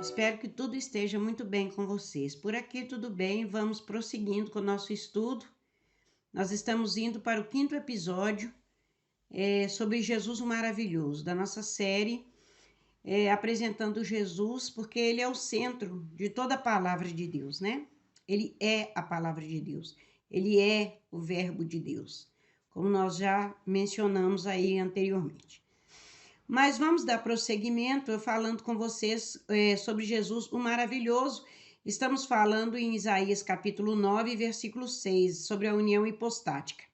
Espero que tudo esteja muito bem com vocês. Por aqui tudo bem, vamos prosseguindo com o nosso estudo. Nós estamos indo para o quinto episódio sobre Jesus o Maravilhoso, da nossa série apresentando Jesus, porque ele é o centro de toda a palavra de Deus, né? Ele é a palavra de Deus, ele é o verbo de Deus, como nós já mencionamos aí anteriormente. Mas vamos dar prosseguimento falando com vocês sobre Jesus o Maravilhoso. Estamos falando em Isaías capítulo 9, versículo 6, sobre a união hipostática.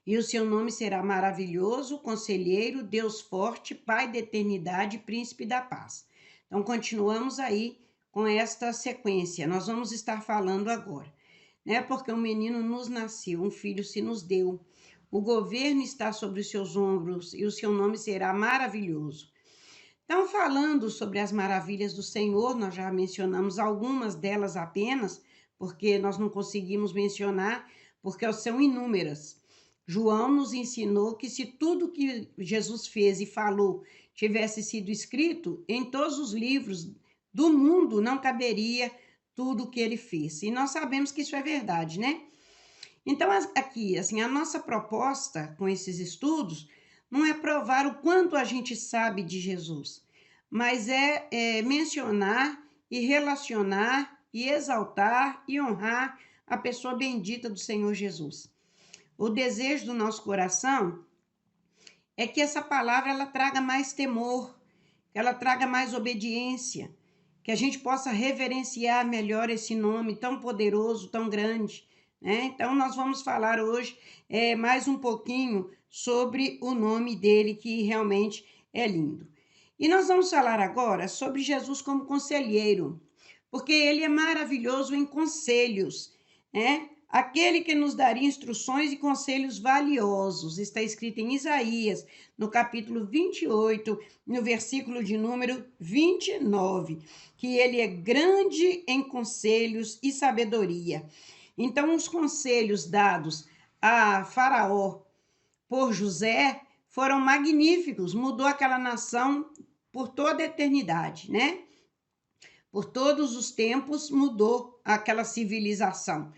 E o seu nome será maravilhoso, conselheiro, Deus forte, Pai da eternidade, príncipe da paz. Então, continuamos aí com esta sequência. Nós vamos estar falando agora, né? Porque um menino nos nasceu, um filho se nos deu. O governo está sobre os seus ombros e o seu nome será maravilhoso. Então, falando sobre as maravilhas do Senhor, nós já mencionamos algumas delas apenas, porque nós não conseguimos mencionar, porque são inúmeras. João nos ensinou que se tudo que Jesus fez e falou tivesse sido escrito, em todos os livros do mundo não caberia tudo o que ele fez. E nós sabemos que isso é verdade, né? Então, aqui, assim, a nossa proposta com esses estudos não é provar o quanto a gente sabe de Jesus, mas é mencionar e relacionar e exaltar e honrar a pessoa bendita do Senhor Jesus. O desejo do nosso coração é que essa palavra ela traga mais temor, que ela traga mais obediência, que a gente possa reverenciar melhor esse nome tão poderoso, tão grande, né? Então, nós vamos falar hoje mais um pouquinho sobre o nome dele, que realmente é lindo. E nós vamos falar agora sobre Jesus como conselheiro, porque ele é maravilhoso em conselhos, né? Aquele que nos daria instruções e conselhos valiosos, está escrito em Isaías, no capítulo 28, no versículo de número 29, que ele é grande em conselhos e sabedoria. Então, os conselhos dados a Faraó por José foram magníficos, mudou aquela nação por toda a eternidade, né? Por todos os tempos mudou aquela civilização.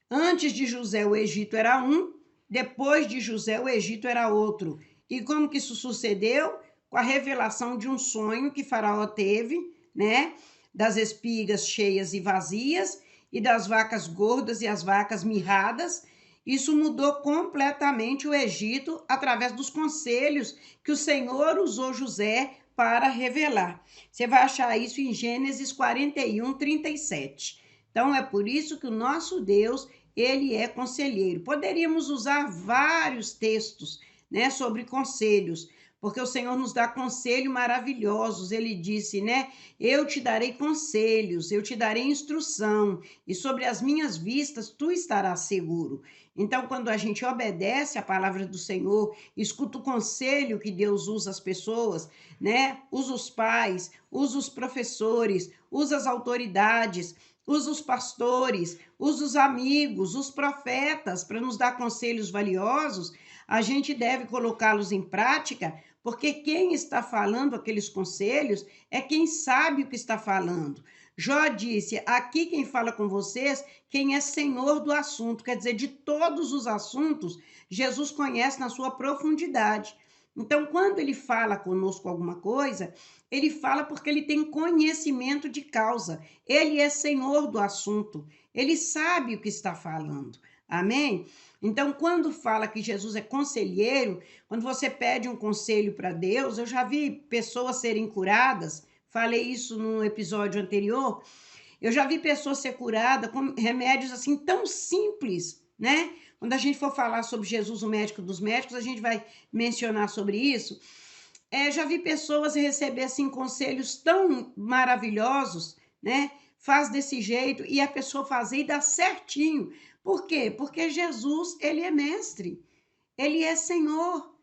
Antes de José, o Egito era um, depois de José, o Egito era outro. E como que isso sucedeu? Com a revelação de um sonho que Faraó teve, né? Das espigas cheias e vazias, e das vacas gordas e as vacas mirradas. Isso mudou completamente o Egito através dos conselhos que o Senhor usou José para revelar. Você vai achar isso em Gênesis 41, 37. Então, é por isso que o nosso Deus, ele é conselheiro. Poderíamos usar vários textos, né, sobre conselhos, porque o Senhor nos dá conselhos maravilhosos. Ele disse, né, eu te darei conselhos, eu te darei instrução, e sobre as minhas vistas tu estarás seguro. Então, quando a gente obedece a palavra do Senhor, escuta o conselho que Deus usa as pessoas, né, usa os pais, usa os professores, usa as autoridades, usa os pastores, usa os amigos, os profetas para nos dar conselhos valiosos, a gente deve colocá-los em prática, porque quem está falando aqueles conselhos é quem sabe o que está falando. Jó disse, aqui quem fala com vocês, quem é senhor do assunto, quer dizer, de todos os assuntos, Jesus conhece na sua profundidade. Então, quando ele fala conosco alguma coisa, ele fala porque ele tem conhecimento de causa. Ele é senhor do assunto. Ele sabe o que está falando. Amém? Então, quando fala que Jesus é conselheiro, quando você pede um conselho para Deus, eu já vi pessoas serem curadas, falei isso no episódio anterior, eu já vi pessoas ser curadas com remédios assim tão simples, né? Quando a gente for falar sobre Jesus, o médico dos médicos, a gente vai mencionar sobre isso. Já vi pessoas receber assim conselhos tão maravilhosos, né? Faz desse jeito e a pessoa fazer e dá certinho. Por quê? Porque Jesus, ele é mestre, ele é Senhor,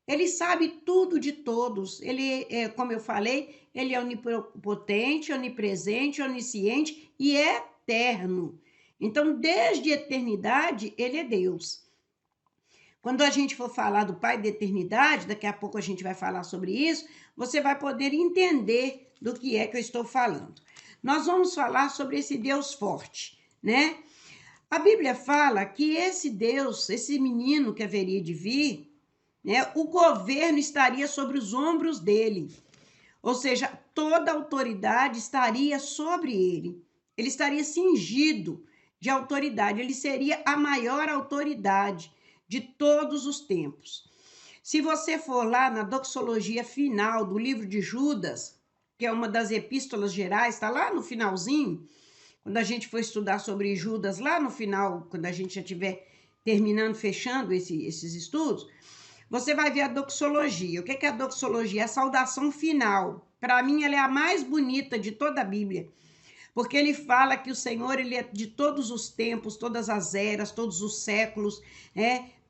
ele sabe tudo de todos. Ele, como eu falei, ele é onipotente, onipresente, onisciente e eterno. Então, desde a eternidade, ele é Deus. Quando a gente for falar do Pai da eternidade, daqui a pouco a gente vai falar sobre isso, você vai poder entender do que é que eu estou falando. Nós vamos falar sobre esse Deus forte, né? A Bíblia fala que esse Deus, esse menino que haveria de vir, né, o governo estaria sobre os ombros dele. Ou seja, toda a autoridade estaria sobre ele. Ele estaria cingido de autoridade. Ele seria a maior autoridade de todos os tempos. Se você for lá na doxologia final do livro de Judas, que é uma das epístolas gerais, está lá no finalzinho, quando a gente for estudar sobre Judas, lá no final, quando a gente já estiver terminando, fechando esses estudos, você vai ver a doxologia. O que é a doxologia? É a saudação final. Para mim, ela é a mais bonita de toda a Bíblia, porque ele fala que o Senhor ele é de todos os tempos, todas as eras, todos os séculos,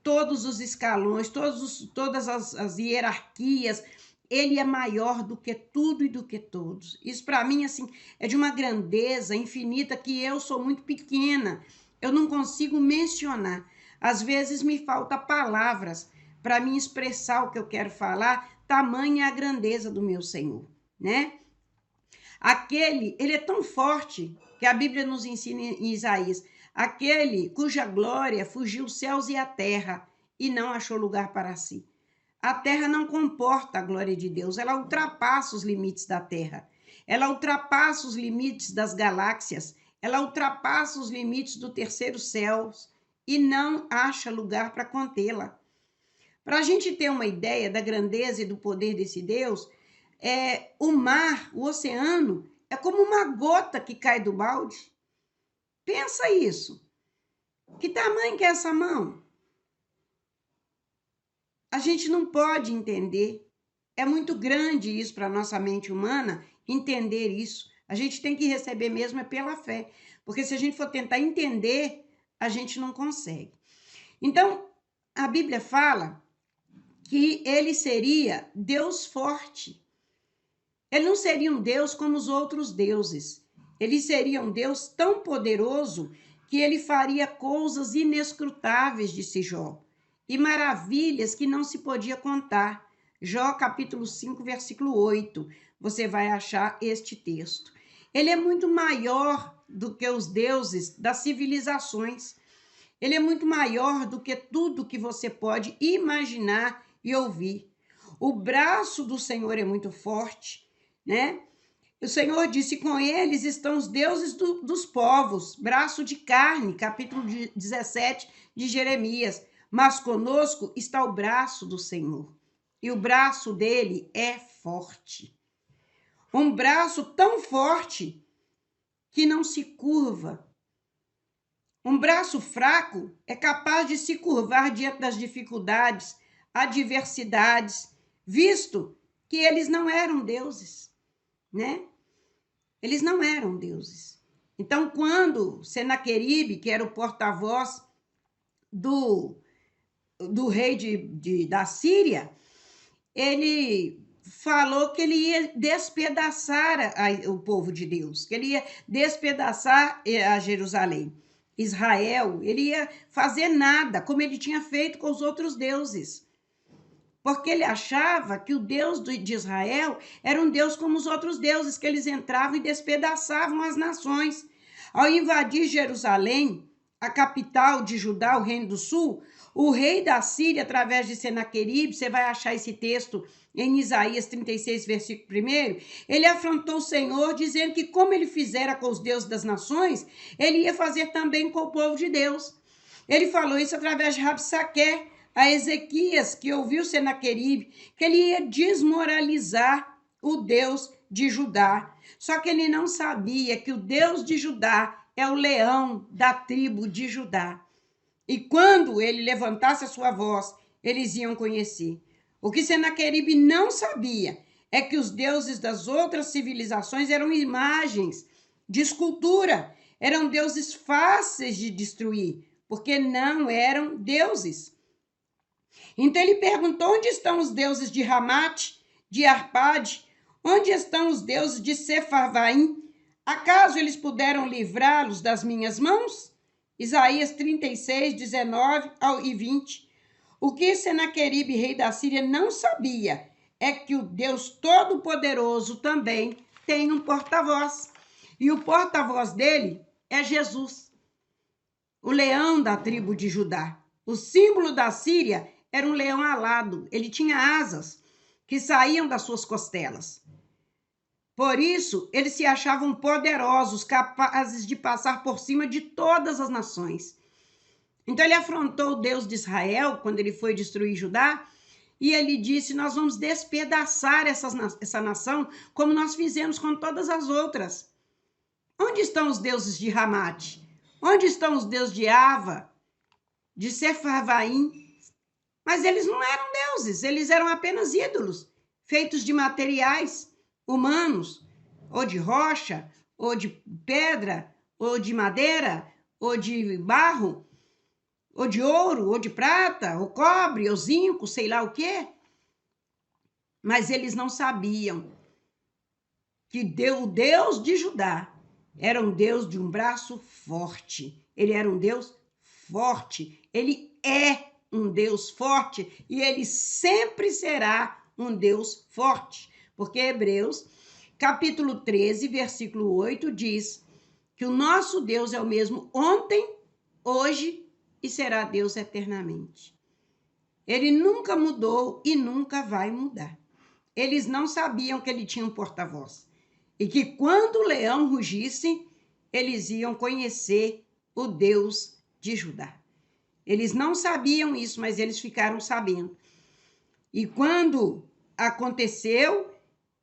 todos os escalões, todas as hierarquias. Ele é maior do que tudo e do que todos. Isso para mim assim é de uma grandeza infinita que eu sou muito pequena. Eu não consigo mencionar. Às vezes me falta palavras para me expressar o que eu quero falar, tamanha a grandeza do meu Senhor, né? Ele é tão forte que a Bíblia nos ensina em Isaías, aquele cuja glória fugiu os céus e a terra e não achou lugar para si. A terra não comporta a glória de Deus, ela ultrapassa os limites da terra, ela ultrapassa os limites das galáxias, ela ultrapassa os limites do terceiro céu e não acha lugar para contê-la. Para a gente ter uma ideia da grandeza e do poder desse Deus, o mar, o oceano, é como uma gota que cai do balde. Pensa isso. Que tamanho que é essa mão? A gente não pode entender. É muito grande isso para a nossa mente humana, entender isso. A gente tem que receber mesmo pela fé. Porque se a gente for tentar entender, a gente não consegue. Então, a Bíblia fala que ele seria Deus forte. Ele não seria um Deus como os outros deuses. Ele seria um Deus tão poderoso que ele faria coisas inescrutáveis, disse Jó, e maravilhas que não se podia contar. Jó, capítulo 5, versículo 8. Você vai achar este texto. Ele é muito maior do que os deuses das civilizações. Ele é muito maior do que tudo que você pode imaginar e ouvir. O braço do Senhor é muito forte, né? O Senhor disse, com eles estão os deuses dos povos, braço de carne, capítulo 17 de Jeremias. Mas conosco está o braço do Senhor, e o braço dele é forte. Um braço tão forte que não se curva. Um braço fraco é capaz de se curvar diante das dificuldades, adversidades, visto que eles não eram deuses, né? Eles não eram deuses. Então, quando Senaqueribe, que era o porta-voz do rei da Síria, ele falou que ele ia despedaçar o povo de Deus, que ele ia despedaçar a Jerusalém. Israel, ele ia fazer nada, como ele tinha feito com os outros deuses. Porque ele achava que o Deus de Israel era um Deus como os outros deuses, que eles entravam e despedaçavam as nações. Ao invadir Jerusalém, a capital de Judá, o reino do sul, o rei da Síria, através de Senaqueribe, você vai achar esse texto em Isaías 36, versículo 1, ele afrontou o Senhor, dizendo que como ele fizera com os deuses das nações, ele ia fazer também com o povo de Deus. Ele falou isso através de Rabsaqué, a Ezequias, que ouviu Senaqueribe, que ele ia desmoralizar o Deus de Judá. Só que ele não sabia que o Deus de Judá é o leão da tribo de Judá. E quando ele levantasse a sua voz, eles iam conhecer. O que Senaqueribe não sabia é que os deuses das outras civilizações eram imagens de escultura, eram deuses fáceis de destruir, porque não eram deuses. Então ele perguntou, onde estão os deuses de Ramate, de Arpade? Onde estão os deuses de Sefarvaim? Acaso eles puderam livrá-los das minhas mãos? Isaías 36, 19 e 20. O que Senaqueribe, rei da Síria, não sabia é que o Deus Todo-Poderoso também tem um porta-voz. E o porta-voz dele é Jesus, o leão da tribo de Judá. O símbolo da Síria era um leão alado. Ele tinha asas que saíam das suas costelas. Por isso, eles se achavam poderosos, capazes de passar por cima de todas as nações. Então, ele afrontou o Deus de Israel quando ele foi destruir Judá, e ele disse: nós vamos despedaçar essa nação como nós fizemos com todas as outras. Onde estão os deuses de Ramate? Onde estão os deuses de Ava, de Sefarvaim? Mas eles não eram deuses, eles eram apenas ídolos, feitos de materiais humanos, ou de rocha, ou de pedra, ou de madeira, ou de barro, ou de ouro, ou de prata, ou cobre, ou zinco, sei lá o quê. Mas eles não sabiam que o Deus de Judá era um Deus de um braço forte. Ele era um Deus forte. Ele é um Deus forte e ele sempre será um Deus forte. Porque Hebreus, capítulo 13, versículo 8, diz que o nosso Deus é o mesmo ontem, hoje e será Deus eternamente. Ele nunca mudou e nunca vai mudar. Eles não sabiam que ele tinha um porta-voz. E que quando o leão rugisse, eles iam conhecer o Deus de Judá. Eles não sabiam isso, mas eles ficaram sabendo. E quando aconteceu,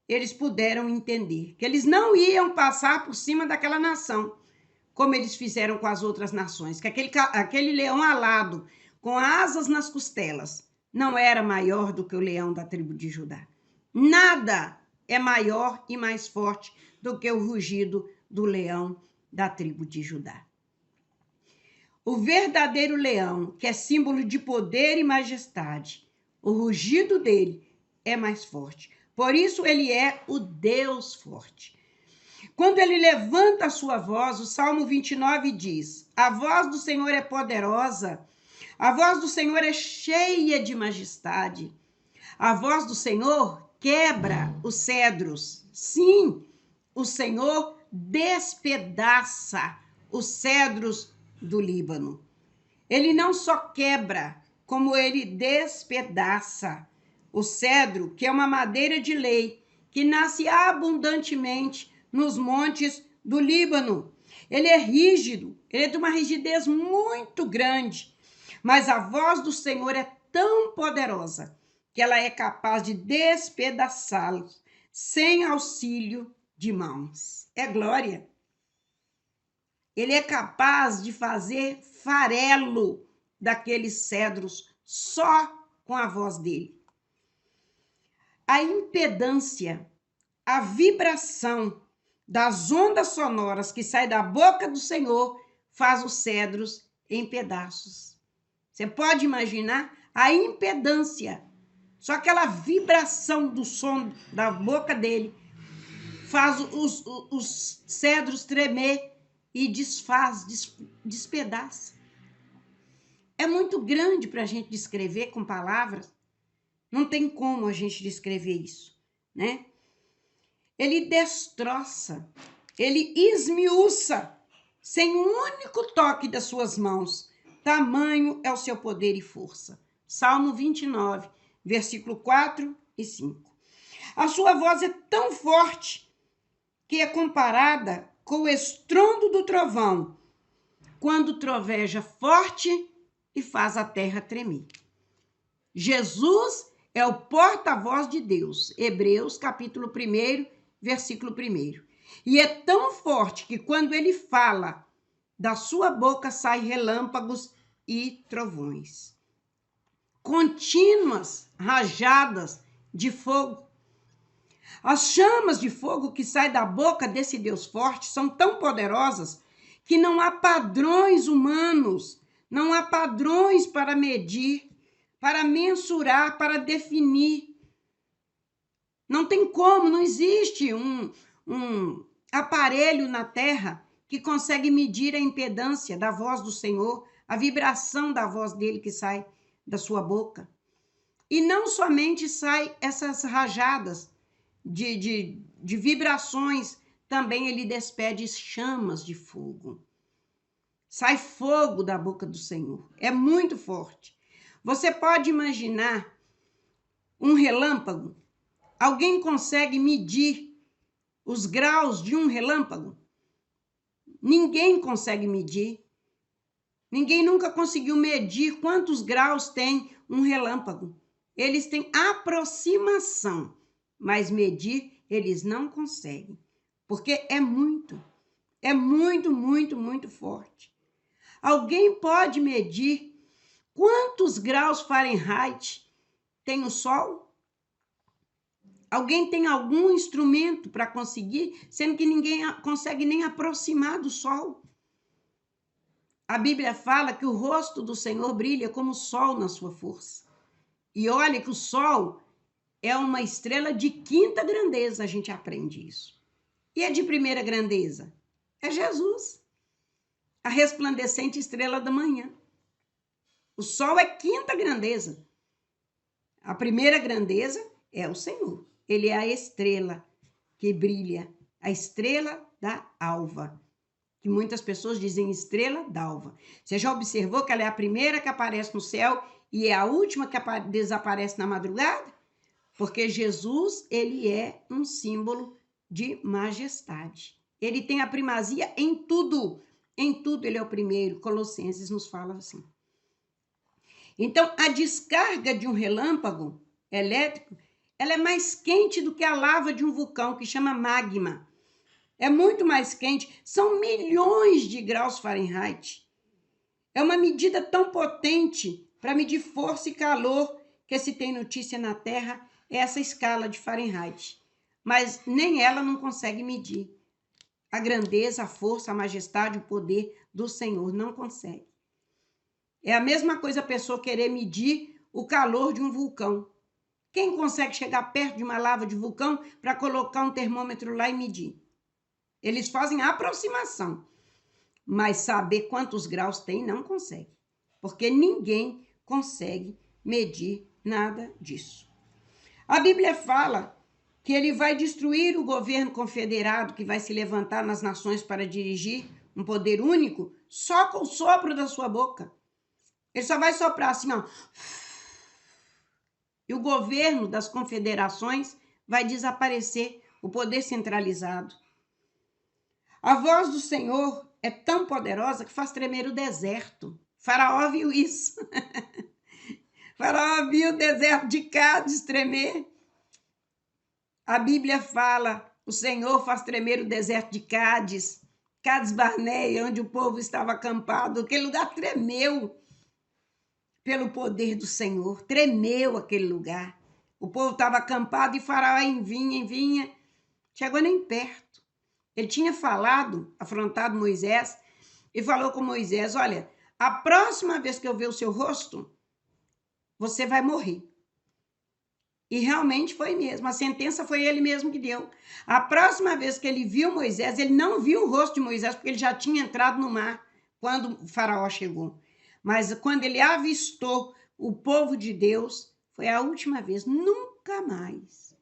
eles puderam entender que eles não iam passar por cima daquela nação, como eles fizeram com as outras nações, que aquele leão alado, com asas nas costelas, não era maior do que o leão da tribo de Judá. Nada é maior e mais forte do que o rugido do leão da tribo de Judá. O verdadeiro leão, que é símbolo de poder e majestade, o rugido dele é mais forte. Por isso ele é o Deus forte. Quando ele levanta a sua voz, o Salmo 29 diz: a voz do Senhor é poderosa, a voz do Senhor é cheia de majestade. A voz do Senhor quebra os cedros. Sim, o Senhor despedaça os cedros do Líbano. Ele não só quebra, como ele despedaça. O cedro, que é uma madeira de lei, que nasce abundantemente nos montes do Líbano. Ele é rígido, ele é de uma rigidez muito grande, mas a voz do Senhor é tão poderosa que ela é capaz de despedaçá-los sem auxílio de mãos. É glória. Ele é capaz de fazer farelo daqueles cedros só com a voz dele. A impedância, a vibração das ondas sonoras que saem da boca do Senhor faz os cedros em pedaços. Você pode imaginar a impedância, só aquela vibração do som da boca dele faz os cedros tremer e despedaça. É muito grande para a gente descrever com palavras. Não tem como a gente descrever isso, né? Ele destroça, ele esmiuça, sem um único toque das suas mãos. Tamanho é o seu poder e força. Salmo 29, versículo 4 e 5. A sua voz é tão forte que é comparada com o estrondo do trovão, quando troveja forte e faz a terra tremer. Jesus é o porta-voz de Deus. Hebreus, capítulo 1, versículo 1. E é tão forte que quando ele fala, da sua boca saem relâmpagos e trovões. Contínuas rajadas de fogo. As chamas de fogo que saem da boca desse Deus forte são tão poderosas que não há padrões humanos, não há padrões para medir, para mensurar, para definir. Não tem como, não existe um aparelho na Terra que consegue medir a impedância da voz do Senhor, a vibração da voz dele que sai da sua boca. E não somente sai essas rajadas de vibrações, também ele despede chamas de fogo. Sai fogo da boca do Senhor. É muito forte. Você pode imaginar um relâmpago? Alguém consegue medir os graus de um relâmpago? Ninguém consegue medir. Ninguém nunca conseguiu medir quantos graus tem um relâmpago. Eles têm aproximação, mas medir eles não conseguem, porque é muito, muito forte. Alguém pode medir quantos graus Fahrenheit tem o Sol? Alguém tem algum instrumento para conseguir, sendo que ninguém consegue nem aproximar do Sol? A Bíblia fala que o rosto do Senhor brilha como o sol na sua força. E olha que o sol é uma estrela de quinta grandeza, a gente aprende isso. E a de primeira grandeza? É Jesus, a resplandecente estrela da manhã. O sol é quinta grandeza. A primeira grandeza é o Senhor. Ele é a estrela que brilha, a estrela da alva, que muitas pessoas dizem estrela d'alva. Você já observou que ela é a primeira que aparece no céu e é a última que desaparece na madrugada? Porque Jesus, ele é um símbolo de majestade. Ele tem a primazia em tudo. Em tudo ele é o primeiro. Colossenses nos fala assim. Então, a descarga de um relâmpago elétrico, ela é mais quente do que a lava de um vulcão, que chama magma. É muito mais quente, são milhões de graus Fahrenheit. É uma medida tão potente para medir força e calor que se tem notícia na Terra, é essa escala de Fahrenheit. Mas nem ela não consegue medir a grandeza, a força, a majestade, o poder do Senhor. Não consegue. É a mesma coisa a pessoa querer medir o calor de um vulcão. Quem consegue chegar perto de uma lava de vulcão para colocar um termômetro lá e medir? Eles fazem a aproximação, mas saber quantos graus tem não consegue, porque ninguém consegue medir nada disso. A Bíblia fala que ele vai destruir o governo confederado que vai se levantar nas nações para dirigir um poder único só com o sopro da sua boca. Ele só vai soprar assim, ó. E o governo das confederações vai desaparecer, o poder centralizado. A voz do Senhor é tão poderosa que faz tremer o deserto. Faraó viu isso. Faraó viu o deserto de Cádiz tremer. A Bíblia fala, o Senhor faz tremer o deserto de Cádiz, Cádiz Barneia, onde o povo estava acampado. Aquele lugar tremeu pelo poder do Senhor. Tremeu aquele lugar. O povo estava acampado e Faraó vinha, chegou nem perto. Ele tinha falado, afrontado Moisés, e falou com Moisés, olha, a próxima vez que eu ver o seu rosto, você vai morrer. E realmente foi mesmo, a sentença foi ele mesmo que deu. A próxima vez que ele viu Moisés, ele não viu o rosto de Moisés, porque ele já tinha entrado no mar quando o Faraó chegou. Mas quando ele avistou o povo de Deus, foi a última vez, nunca mais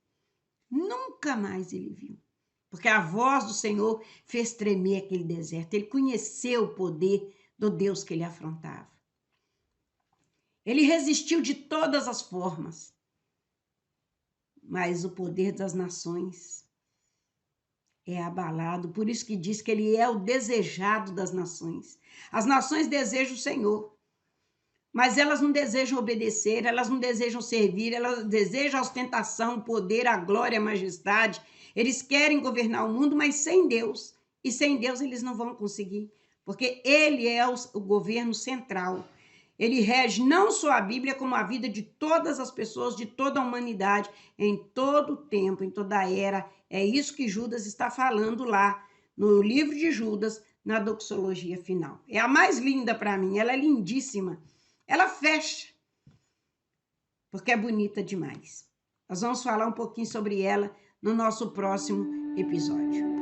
ele viu. Porque a voz do Senhor fez tremer aquele deserto. Ele conheceu o poder do Deus que ele afrontava. Ele resistiu de todas as formas. Mas o poder das nações é abalado. Por isso que diz que ele é o desejado das nações. As nações desejam o Senhor. Mas elas não desejam obedecer, elas não desejam servir, elas desejam a ostentação, o poder, a glória, a majestade. Eles querem governar o mundo, mas sem Deus. E sem Deus eles não vão conseguir, porque ele é o governo central. Ele rege não só a Bíblia, como a vida de todas as pessoas, de toda a humanidade, em todo o tempo, em toda a era. É isso que Judas está falando lá, no livro de Judas, na doxologia final. É a mais linda para mim, ela é lindíssima. Ela fecha, porque é bonita demais. Nós vamos falar um pouquinho sobre ela no nosso próximo episódio.